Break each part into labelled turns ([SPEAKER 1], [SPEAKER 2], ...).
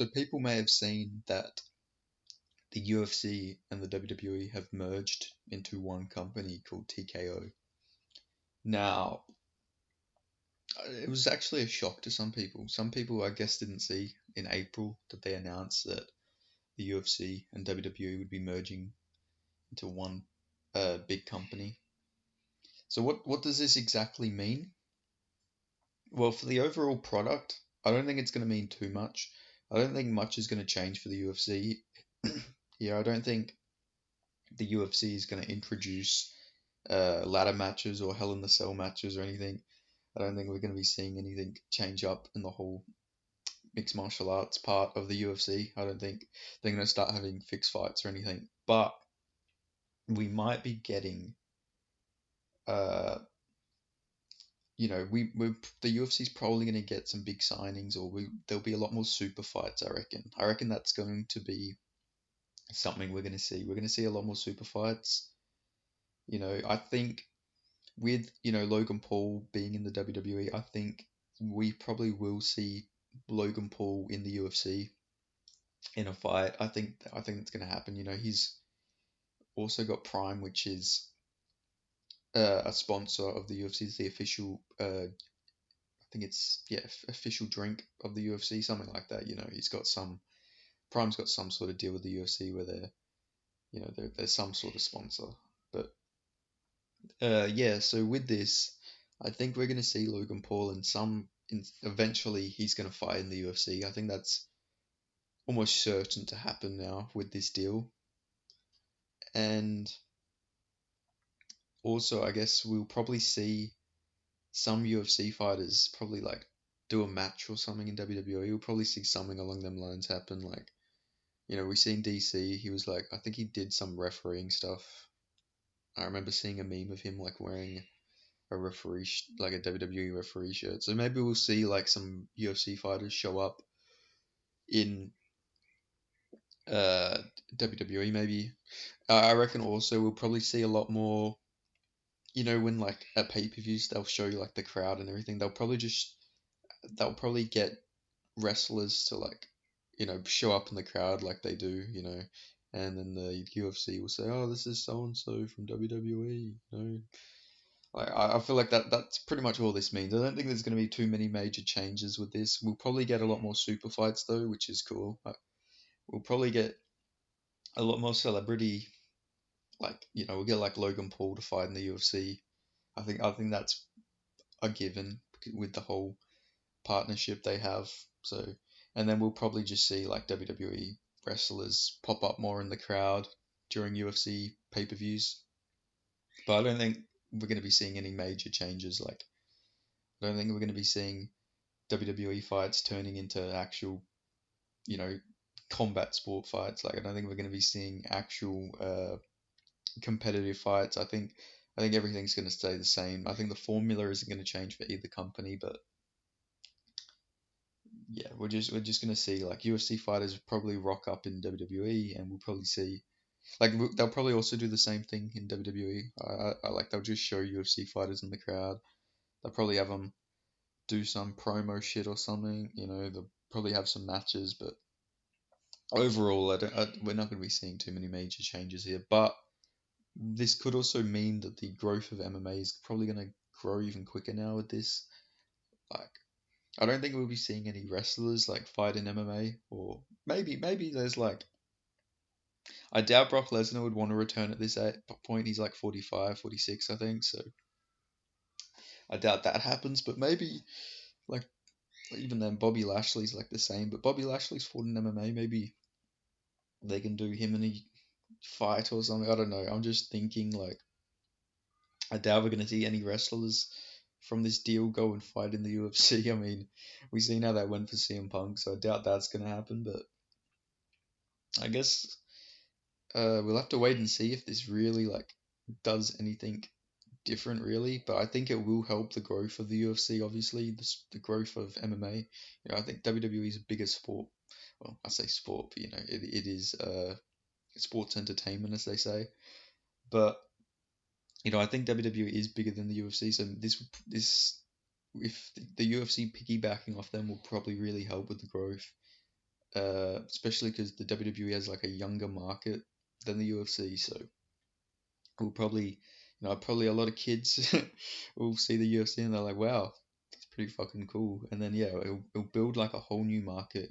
[SPEAKER 1] So people may have seen that the UFC and the WWE have merged into one company called TKO. Now, it was actually a shock to some people. Some people, I guess, didn't see in April that they announced that the UFC and WWE would be merging into one big company. So what does this exactly mean? Well, for the overall product, I don't think it's going to mean too much. I don't think much is going to change for the UFC. Yeah, I don't think the UFC is going to introduce ladder matches or Hell in the Cell matches or anything. I don't think we're going to be seeing anything change up in the whole mixed martial arts part of the UFC. I don't think they're going to start having fixed fights or anything. But we might be getting, uh, we the UFC's probably going to get some big signings, or there'll be a lot more super fights. I reckon. I reckon that's going to be something we're going to see. We're going to see a lot more super fights. I think with Logan Paul being in the WWE, I think we probably will see Logan Paul in the UFC in a fight. I think it's going to happen. He's also got Prime, which is a sponsor of the UFC. It's the official. I think it's official drink of the UFC, something like that. He's got some Prime's got some sort of deal with the UFC where they're some sort of sponsor. But yeah, so with this, I think we're gonna see Logan Paul eventually he's gonna fight in the UFC. I think that's almost certain to happen now with this deal. And also, I guess we'll probably see some UFC fighters probably like do a match or something in WWE. We'll probably see something along them lines happen. Like, we seen DC. He was like, I think he did some refereeing stuff. I remember seeing a meme of him like wearing a like a WWE referee shirt. So maybe we'll see like some UFC fighters show up in uh WWE. Maybe I reckon also we'll probably see a lot more. When like at pay-per-views they'll show you like the crowd and everything. They'll probably get wrestlers to like show up in the crowd like they do. And then the UFC will say, "Oh, this is so and so from WWE." Like I feel like that's pretty much all this means. I don't think there's going to be too many major changes with this. We'll probably get a lot more super fights though, which is cool. We'll probably get a lot more celebrity, like we'll get like Logan Paul to fight in the UFC. I think that's a given with the whole partnership they have. So, and then we'll probably just see like WWE wrestlers pop up more in the crowd during UFC pay-per-views. But I don't think we're going to be seeing any major changes. Like, I don't think we're going to be seeing WWE fights turning into actual, you know, combat sport fights. Like, I don't think we're going to be seeing actual competitive fights. I think everything's going to stay the same. I think the formula isn't going to change for either company, but yeah, we're just gonna see like UFC fighters probably rock up in WWE, and we'll probably see like they'll probably also do the same thing in WWE. I like they'll just show UFC fighters in the crowd. They'll probably have them do some promo shit or something. They'll probably have some matches, but overall, we're not gonna be seeing too many major changes here. But this could also mean that the growth of MMA is probably gonna grow even quicker now with this. Like I don't think we'll be seeing any wrestlers like fight in MMA, or maybe there's like I doubt Brock Lesnar would want to return at this point. He's like 45, 46, I think. So I doubt that happens. But maybe like even then, Bobby Lashley's like the same. But Bobby Lashley's fought in MMA. Maybe they can do him in a fight or something. I don't know. I'm just thinking like I doubt we're gonna see any wrestlers from this deal go and fight in the UFC. I mean, we've seen how that went for CM Punk, so I doubt that's gonna happen. But I guess we'll have to wait and see if this really like does anything different, really. But I think it will help the growth of the UFC. Obviously, the growth of MMA. I think WWE is a bigger sport. Well, I say sport, but it is sports entertainment, as they say. But I think WWE is bigger than the UFC. So this if the UFC piggybacking off them will probably really help with the growth. especially because the WWE has like a younger market than the UFC, so we'll probably, probably a lot of kids will see the UFC and they're like, wow, that's pretty fucking cool. And then yeah, it'll build like a whole new market.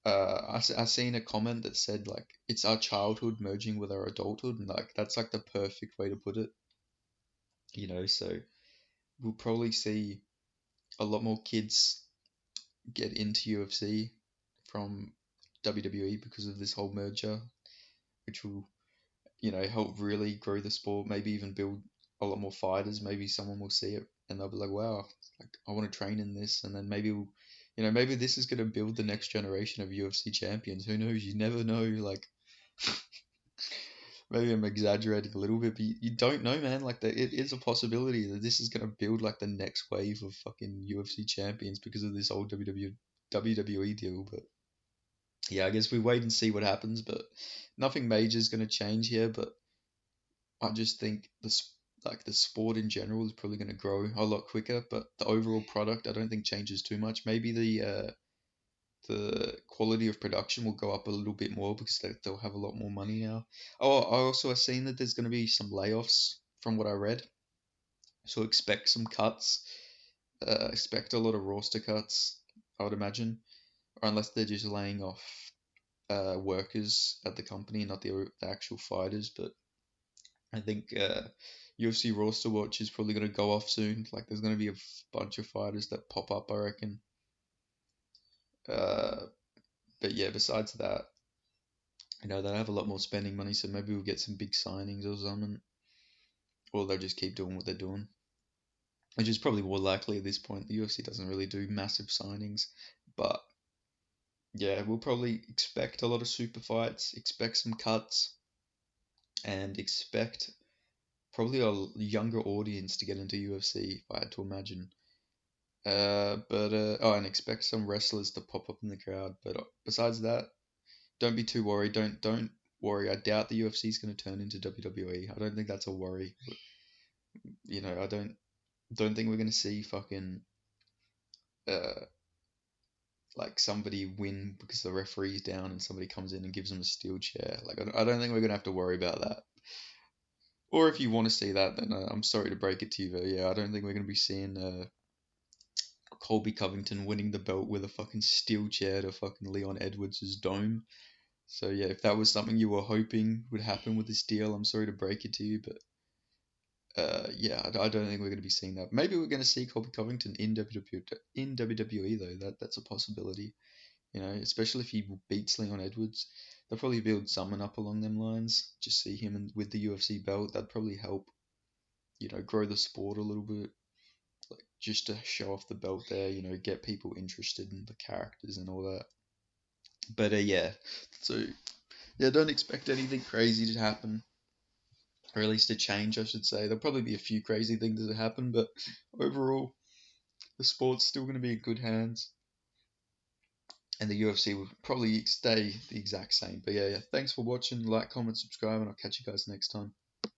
[SPEAKER 1] I seen a comment that said like it's our childhood merging with our adulthood, and like that's like the perfect way to put it. So we'll probably see a lot more kids get into UFC from WWE because of this whole merger, which will, help really grow the sport, maybe even build a lot more fighters. Maybe someone will see it and they'll be like, wow, like I want to train in this. And then maybe maybe this is going to build the next generation of UFC champions. Who knows? You never know. Like, maybe I'm exaggerating a little bit, but you don't know, man. Like, it is a possibility that this is going to build like the next wave of fucking UFC champions because of this old WWE deal. But yeah, I guess we wait and see what happens. But nothing major is going to change here. But I just think the sport in general is probably going to grow a lot quicker, but the overall product I don't think changes too much. Maybe the quality of production will go up a little bit more because they'll have a lot more money now. Oh, I also have seen that there's going to be some layoffs from what I read, so expect some cuts. Expect a lot of roster cuts, I would imagine, or unless they're just laying off workers at the company, not the actual fighters, but I think UFC roster watch is probably going to go off soon. Like, there's going to be a bunch of fighters that pop up, I reckon. Uh, but yeah, besides that, they'll have a lot more spending money, so maybe we'll get some big signings or something, or they'll just keep doing what they're doing, which is probably more likely at this point. The UFC doesn't really do massive signings, but yeah, we'll probably expect a lot of super fights, expect some cuts, and expect probably a younger audience to get into UFC, if I had to imagine. Oh, and expect some wrestlers to pop up in the crowd. But besides that, don't be too worried. Don't worry. I doubt the UFC is going to turn into WWE. I don't think that's a worry. I don't think we're going to see fucking uh like somebody win because the referee's down and somebody comes in and gives them a steel chair. Like I don't think we're going to have to worry about that. Or if you want to see that, then I'm sorry to break it to you, but yeah, I don't think we're going to be seeing Colby Covington winning the belt with a fucking steel chair to fucking Leon Edwards' dome. So yeah, if that was something you were hoping would happen with this deal, I'm sorry to break it to you, but yeah, I don't think we're going to be seeing that. Maybe we're going to see Colby Covington in WWE though. That's a possibility. Especially if he beats Leon Edwards, they'll probably build someone up along them lines. Just see him with the UFC belt. That'd probably help. Grow the sport a little bit, like just to show off the belt there. Get people interested in the characters and all that. But yeah, so yeah, don't expect anything crazy to happen, or at least a change, I should say. There'll probably be a few crazy things that happen, but overall, the sport's still going to be in good hands, and the UFC will probably stay the exact same. But yeah, thanks for watching. Like, comment, subscribe, and I'll catch you guys next time.